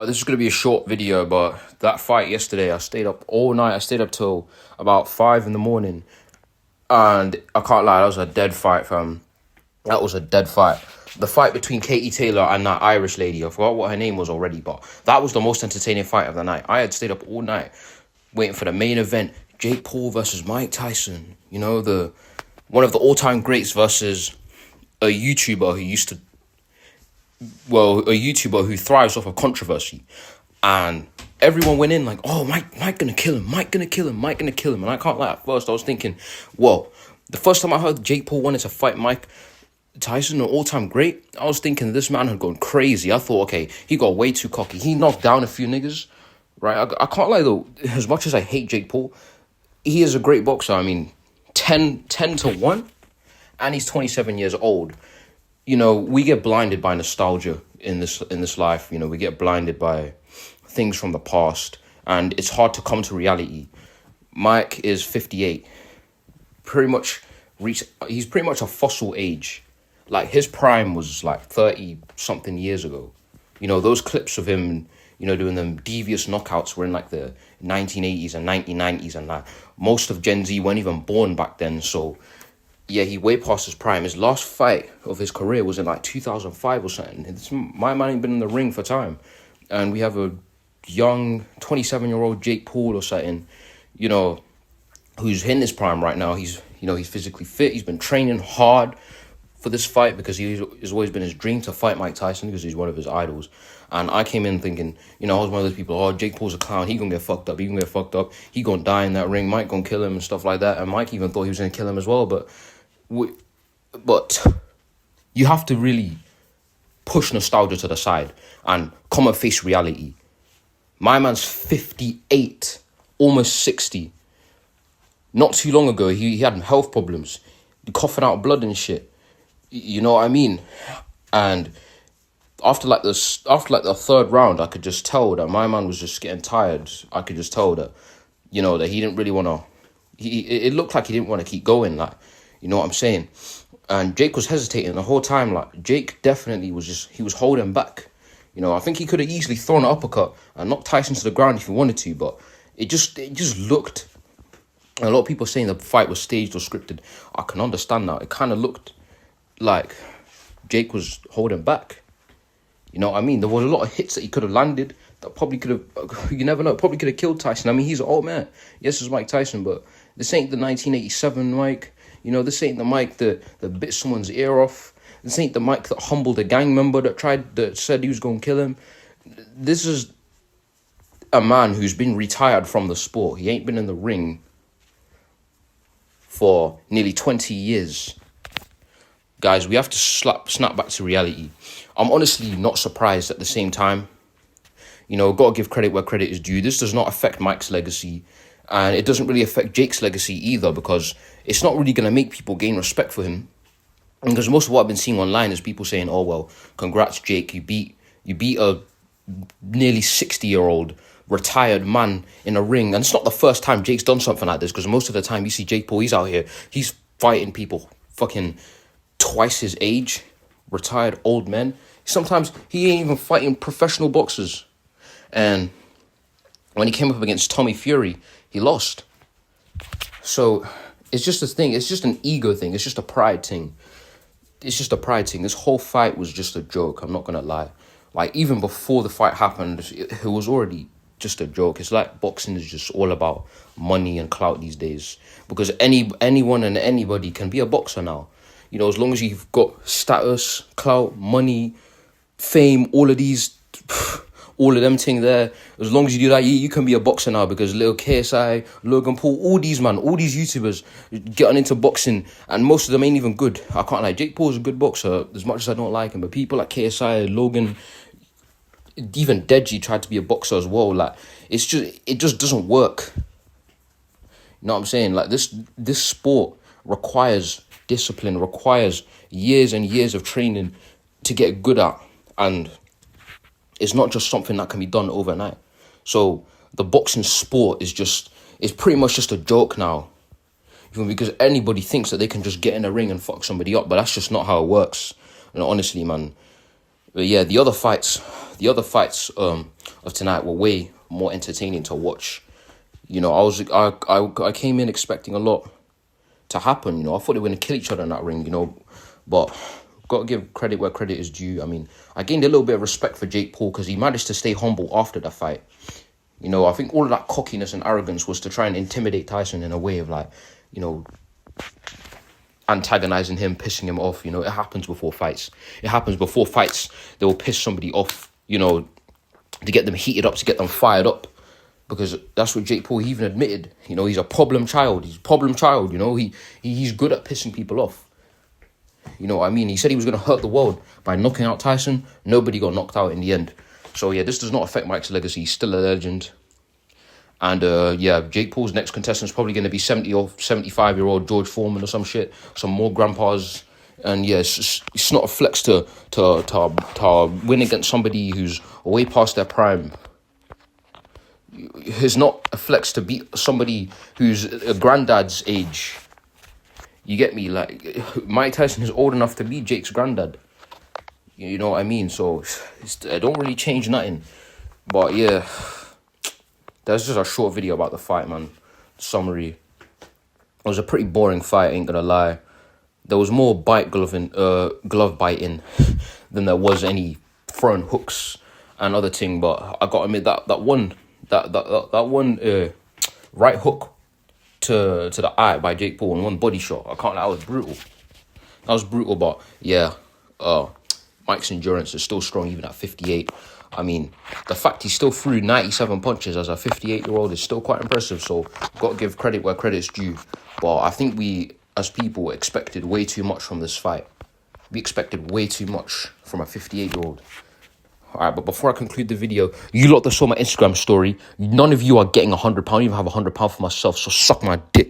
This is going to be a short video, but that fight yesterday, I stayed up all night. I stayed up till about 5 in the morning. And I can't lie, that was a dead fight, fam. That was a dead fight. The fight between Katie Taylor and that Irish lady, I forgot what her name was already, but that was the most entertaining fight of the night. I had stayed up all night waiting for the main event. Jake Paul versus Mike Tyson. You know, one of the all-time greats versus a YouTuber who thrives off of controversy. And everyone went in like, oh, Mike gonna kill him, Mike gonna kill him, Mike gonna kill him. And I can't lie, at first I was thinking, well, the first time I heard Jake Paul wanted to fight Mike Tyson, an all-time great, I was thinking this man had gone crazy. I thought, okay, he got way too cocky. He knocked down a few niggas, right? I can't lie though, as much as I hate Jake Paul, he is a great boxer. I mean, 10 to 1, and he's 27 years old. You know, we get blinded by nostalgia in this life. You know, we get blinded by things from the past, and it's hard to come to reality. Mike is 58. He's pretty much a fossil age. Like, his prime was like 30 something years ago. You know, those clips of him, you know, doing them devious knockouts were in like the 1980s and 1990s, and like most of Gen Z weren't even born back then. So yeah, he way past his prime. His last fight of his career was in like 2005 or something. My man ain't been in the ring for time. And we have a young 27-year-old Jake Paul or something, you know, who's in his prime right now. He's physically fit. He's been training hard for this fight because it's always been his dream to fight Mike Tyson because he's one of his idols. And I came in thinking, you know, I was one of those people, oh, Jake Paul's a clown. He gonna get fucked up. He gonna die in that ring. Mike gonna kill him and stuff like that. And Mike even thought he was gonna kill him as well. But you have to really push nostalgia to the side and come and face reality. My man's 58, almost 60. Not too long ago, he had health problems, coughing out blood and shit. You know what I mean? And after the third round, I could just tell that my man was just getting tired. I could just tell that, you know, that he didn't really want to. It looked like he didn't want to keep going. Like, you know what I'm saying? And Jake was hesitating the whole time. Like, Jake definitely he was holding back. You know, I think he could have easily thrown an uppercut and knocked Tyson to the ground if he wanted to, but it just looked. A lot of people saying the fight was staged or scripted. I can understand that. It kind of looked like Jake was holding back. You know what I mean? There was a lot of hits that he could have landed that probably could have, you never know, probably could have killed Tyson. I mean, he's an old man. Yes, it's Mike Tyson, but this ain't the 1987 Mike. You know, this ain't the Mike that bit someone's ear off. This ain't the Mike that humbled a gang member that said he was going to kill him. This is a man who's been retired from the sport. He ain't been in the ring for nearly 20 years. Guys, we have to snap back to reality. I'm honestly not surprised at the same time. You know, got to give credit where credit is due. This does not affect Mike's legacy. And it doesn't really affect Jake's legacy either, because it's not really going to make people gain respect for him. Because most of what I've been seeing online is people saying, oh, well, congrats, Jake. You beat a nearly 60-year-old retired man in a ring. And it's not the first time Jake's done something like this, because most of the time you see Jake Paul, he's out here, he's fighting people fucking twice his age, retired old men. Sometimes he ain't even fighting professional boxers. And when he came up against Tommy Fury, he lost. So it's just a thing. It's just an ego thing. It's just a pride thing. This whole fight was just a joke. I'm not going to lie. Like, even before the fight happened, it was already just a joke. It's like boxing is just all about money and clout these days. Because anyone and anybody can be a boxer now. You know, as long as you've got status, clout, money, fame, all of them things there, as long as you do that, you can be a boxer now, because little KSI, Logan Paul, all these YouTubers getting into boxing, and most of them ain't even good. I can't lie, Jake Paul's a good boxer, as much as I don't like him, but people like KSI, Logan, even Deji tried to be a boxer as well. Like, it just doesn't work. You know what I'm saying? Like, this sport requires discipline, requires years and years of training to get good at, and it's not just something that can be done overnight. So the boxing sport is pretty much just a joke now. Even because anybody thinks that they can just get in a ring and fuck somebody up, but that's just not how it works. And honestly, man. But yeah, the other fights the other fights of tonight were way more entertaining to watch. You know, I came in expecting a lot to happen. You know, I thought they were going to kill each other in that ring, you know, but got to give credit where credit is due. I mean, I gained a little bit of respect for Jake Paul because he managed to stay humble after the fight. You know, I think all of that cockiness and arrogance was to try and intimidate Tyson in a way of like, you know, antagonizing him, pissing him off. You know, it happens before fights. It happens before fights. They will piss somebody off, you know, to get them heated up, to get them fired up. Because that's what Jake Paul, he even admitted. You know, he's a problem child. He's a problem child, you know. He's good at pissing people off. You know what I mean? He said he was going to hurt the world by knocking out Tyson. Nobody got knocked out in the end. So, yeah, this does not affect Mike's legacy. He's still a legend. And, yeah, Jake Paul's next contestant is probably going to be 70 or 75-year-old George Foreman or some shit. Some more grandpas. And, yeah, it's not a flex to win against somebody who's way past their prime. It's not a flex to beat somebody who's a granddad's age. You get me? Like, Mike Tyson is old enough to be Jake's granddad. You know what I mean? So, I don't really change nothing. But, yeah, that's just a short video about the fight, man. Summary. It was a pretty boring fight, ain't gonna lie. There was more glove biting than there was any throwing hooks and other thing. But I gotta admit that one right hook to the eye by Jake Paul and one body shot, I can't lie, that was brutal. That was brutal, but yeah, Mike's endurance is still strong even at 58. I mean, the fact he still threw 97 punches as a 58-year-old is still quite impressive, so got to give credit where credit's due. But I think we, as people, expected way too much from this fight. We expected way too much from a 58-year-old. Alright, but before I conclude the video, you lot that saw my Instagram story, none of you are getting £100. I don't even have £100 for myself, so suck my dick.